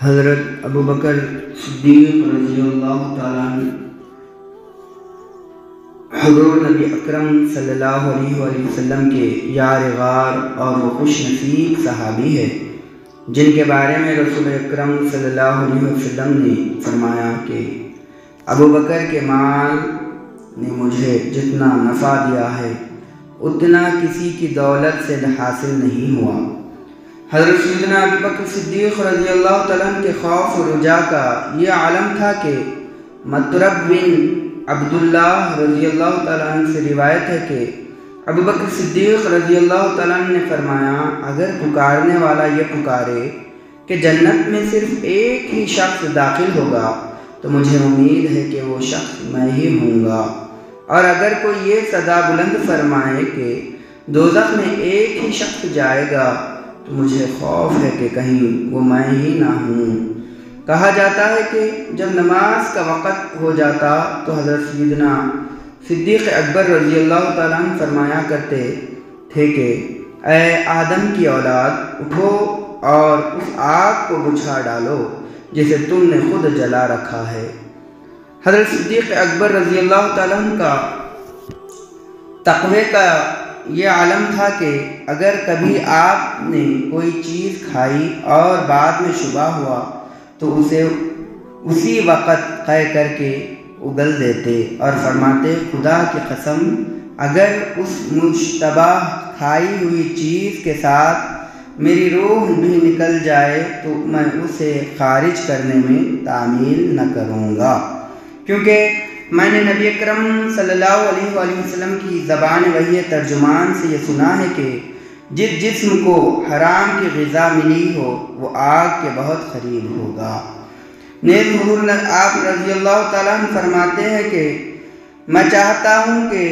حضرت ابو بکر صدیق رضی اللہ تعالیٰ عنہ حضور نبی اکرم صلی اللہ علیہ وآلہ وسلم کے یار غار اور وہ خوش نصیب صحابی ہے جن کے بارے میں رسول اکرم صلی اللہ علیہ وسلم نے فرمایا کہ ابو بکر کے مال نے مجھے جتنا نفع دیا ہے اتنا کسی کی دولت سے حاصل نہیں ہوا۔ حضرت سیدنا ابو بکر صدیق رضی اللہ تعالیٰ عنہ کے خوف و رجا کا یہ عالم تھا کہ مطرب بن عبداللہ رضی اللہ تعالیٰ عنہ سے روایت ہے کہ ابو بکر صدیق رضی اللہ تعالیٰ عنہ نے فرمایا، اگر پکارنے والا یہ پکارے کہ جنت میں صرف ایک ہی شخص داخل ہوگا تو مجھے امید ہے کہ وہ شخص میں ہی ہوں گا، اور اگر کوئی یہ صدا بلند فرمائے کہ دوزخ میں ایک ہی شخص جائے گا تو مجھے خوف ہے کہ کہیں وہ میں ہی نہ ہوں۔ کہا جاتا ہے کہ جب نماز کا وقت ہو جاتا تو حضرت سیدنا صدیق اکبر رضی اللہ تعالیٰ عنہ فرمایا کرتے تھے کہ اے آدم کی اولاد، اٹھو اور اس آگ کو بجھا ڈالو جسے تم نے خود جلا رکھا ہے۔ حضرت صدیق اکبر رضی اللہ تعالیٰ عنہ کا تقوی کا یہ عالم تھا کہ اگر کبھی آپ نے کوئی چیز کھائی اور بعد میں شبہ ہوا تو اسے اسی وقت قے کر کے اگل دیتے اور فرماتے، خدا کی قسم اگر اس مشتبہ کھائی ہوئی چیز کے ساتھ میری روح بھی نکل جائے تو میں اسے خارج کرنے میں تعمیل نہ کروں گا، کیونکہ میں نے نبی اکرم صلی اللہ علیہ وآلہ وسلم کی زبان وحی ترجمان سے یہ سنا ہے کہ جس جسم کو حرام کی غذا ملی ہو وہ آگ کے بہت قریب ہوگا۔ نیز حضور آپ رضی اللہ تعالیٰ عنہ فرماتے ہیں کہ میں چاہتا ہوں کہ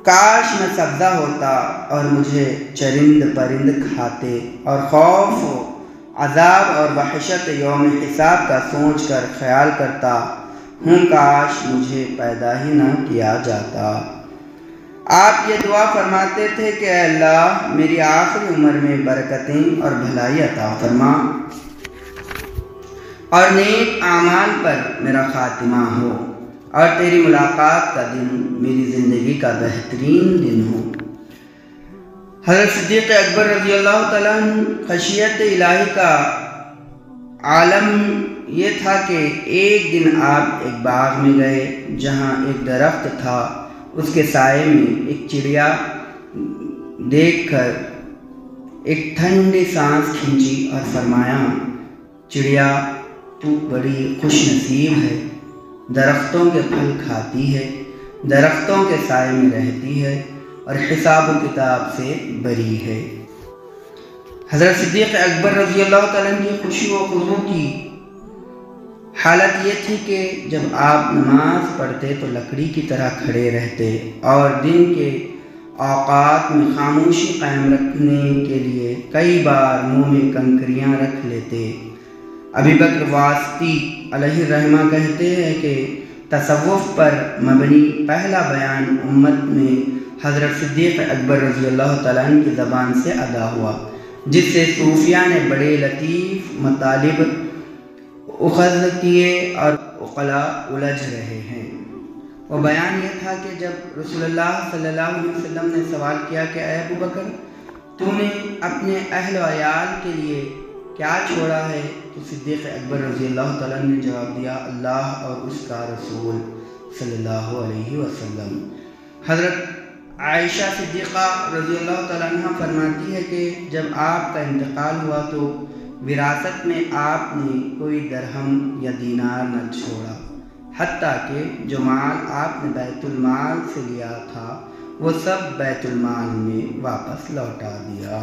کاش میں سبزہ ہوتا اور مجھے چرند پرند کھاتے، اور خوف و عذاب اور وحشت یوم حساب کا سوچ کر خیال کرتا ہوں کاش مجھے پیدا ہی نہ کیا جاتا۔ آپ یہ دعا فرماتے تھے کہ اے اللہ میری آخری عمر میں برکتیں اور بھلائی عطا فرما اور نیک اعمال پر میرا خاتمہ ہو، اور تیری ملاقات کا دن میری زندگی کا بہترین دن ہو۔ حضرت صدیق اکبر رضی اللہ تعالیٰ عنہ خشیت الہی کا عالم یہ تھا کہ ایک دن آپ ایک باغ میں گئے جہاں ایک درخت تھا، اس کے سائے میں ایک چڑیا دیکھ کر ایک ٹھنڈی سانس کھینچی اور فرمایا، چڑیا تو بڑی خوش نصیب ہے، درختوں کے پھل کھاتی ہے، درختوں کے سائے میں رہتی ہے اور حساب و کتاب سے بری ہے۔ حضرت صدیق اکبر رضی اللہ تعالیٰ عنہ کی خوشی و خضوع کی حالت یہ تھی کہ جب آپ نماز پڑھتے تو لکڑی کی طرح کھڑے رہتے اور دن کے اوقات میں خاموشی قائم رکھنے کے لیے کئی بار منہ میں کنکریاں رکھ لیتے۔ ابی بکر واسطی علیہ الرحمہ کہتے ہیں کہ تصوف پر مبنی پہلا بیان امت میں حضرت صدیق اکبر رضی اللہ تعالیٰ عنہ کی زبان سے ادا ہوا، جس سے صوفیہ نے بڑے لطیف مطالب اخذ کیے اور عقلاء الجھ رہے ہیں۔ وہ بیان یہ تھا کہ جب رسول اللہ صلی اللہ علیہ وسلم نے سوال کیا کہ اے ابو بکر، تو نے اپنے اہل و عیال کے لیے کیا چھوڑا ہے، تو صدیق اکبر رضی اللہ تعالیٰ نے جواب دیا، اللہ اور اس کا رسول صلی اللہ علیہ وسلم۔ حضرت عائشہ صدیقہ رضی اللہ تعالیٰ عنہ فرماتی ہے کہ جب آپ کا انتقال ہوا تو وراثت میں آپ نے کوئی درہم یا دینار نہ چھوڑا، حتیٰ کہ جو مال آپ نے بیت المال سے لیا تھا وہ سب بیت المال میں واپس لوٹا دیا۔